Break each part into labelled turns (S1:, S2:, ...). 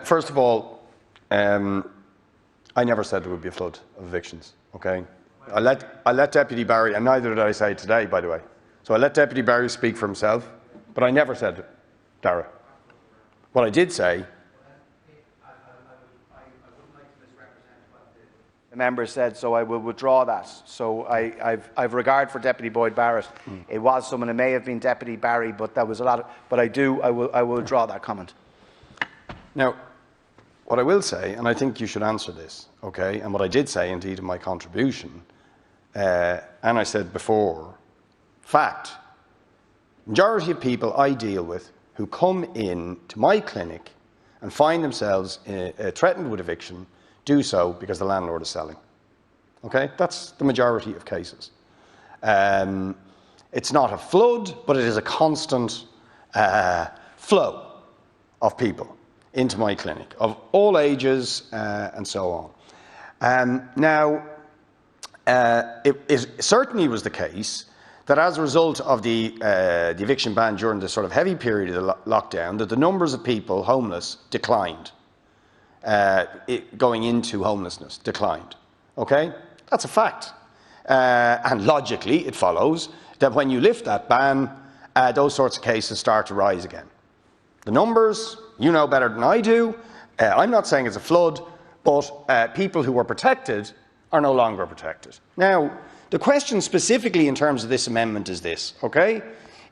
S1: First of all, I never said there would be a flood of evictions, okay? I let Deputy Barry, and neither did I say it today, by the way. So I let Deputy Barry speak for himself, but I never said it, Dara. What I did say...
S2: The member said, so I will withdraw that. So I've regard for Deputy Boyd Barrett. It was someone, it may have been Deputy Barry, but there was a lot of, but I will withdraw that comment.
S1: Now, what I will say, and I think you should answer this, okay, and what I did say indeed in my contribution, and I said before, fact, majority of people I deal with who come in to my clinic and find themselves threatened with eviction do so because the landlord is selling. Okay, that's the majority of cases. It's not a flood, but it is a constant flow of people into my clinic, of all ages and so on. Now, it certainly was the case that as a result of the eviction ban during the sort of heavy period of the lockdown, that the numbers of people homeless declined. Going into homelessness declined. Okay? That's a fact. And logically, it follows that when you lift that ban, those sorts of cases start to rise again. The numbers, you know better than I do. I'm not saying it's a flood, but people who were protected are no longer protected. Now, the question specifically in terms of this amendment is this, okay?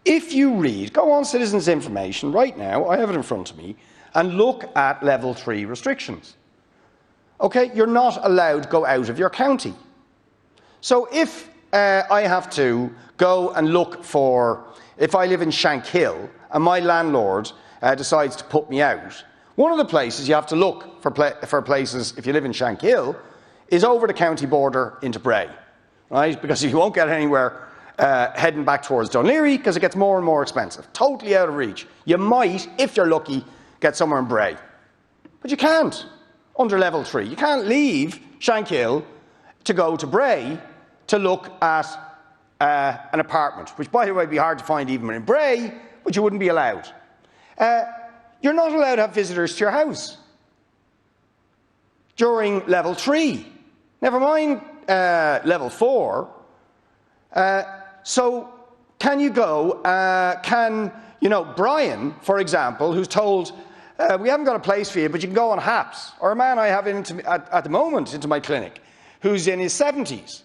S1: If you read, go on Citizens Information right now, I have it in front of me, and look at level 3 restrictions. Okay, you're not allowed to go out of your county. So if I have to go and look for, if I live in Shankill and my landlord decides to put me out, one of the places you have to look for places, if you live in Shankill, is over the county border into Bray, right? Because you won't get anywhere heading back towards Dunleary because it gets more and more expensive, totally out of reach. You might, if you're lucky, get somewhere in Bray. But you can't under level 3. You can't leave Shankill to go to Bray to look at an apartment, which, by the way, would be hard to find even in Bray, but you wouldn't be allowed. You're not allowed to have visitors to your house during level 3. Never mind level 4. So can you go, Brian, for example, who's told, we haven't got a place for you, but you can go on HAPS, or a man I have at the moment into my clinic, who's in his 70s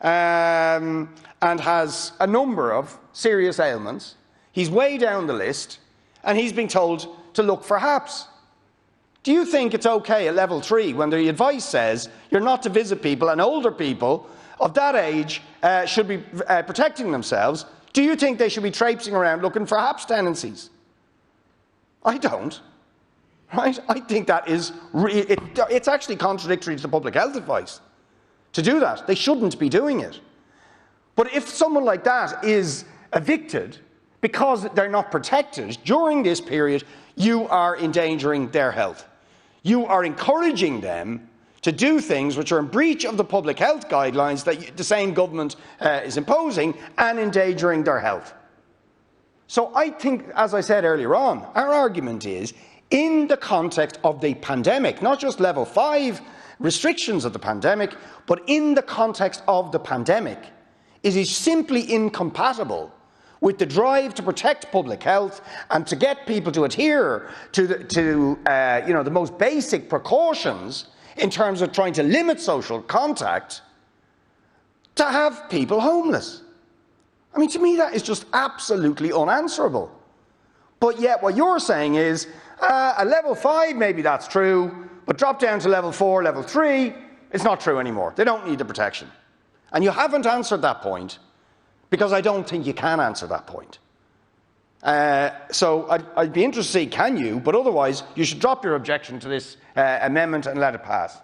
S1: and has a number of serious ailments. He's way down the list, and he's being told to look for HAPS. Do you think it's okay at level 3 when the advice says you're not to visit people and older people of that age should be protecting themselves? Do you think they should be traipsing around looking for HAPS tenancies? I don't. Right? I think that is it's actually contradictory to the public health advice to do that. They shouldn't be doing it. But if someone like that is evicted because they're not protected during this period, you are endangering their health. You are encouraging them to do things which are in breach of the public health guidelines that the same government is imposing and endangering their health. So I think, as I said earlier on, our argument is, in the context of the pandemic, not just level 5 restrictions of the pandemic, but in the context of the pandemic, it is simply incompatible with the drive to protect public health and to get people to adhere to the most basic precautions in terms of trying to limit social contact, to have people homeless. I mean, to me, that is just absolutely unanswerable. But yet what you're saying is, at level 5, maybe that's true, but drop down to level 4, level 3, it's not true anymore. They don't need the protection. And you haven't answered that point, because I don't think you can answer that point. So I'd be interested to see, can you? But otherwise, you should drop your objection to this amendment and let it pass.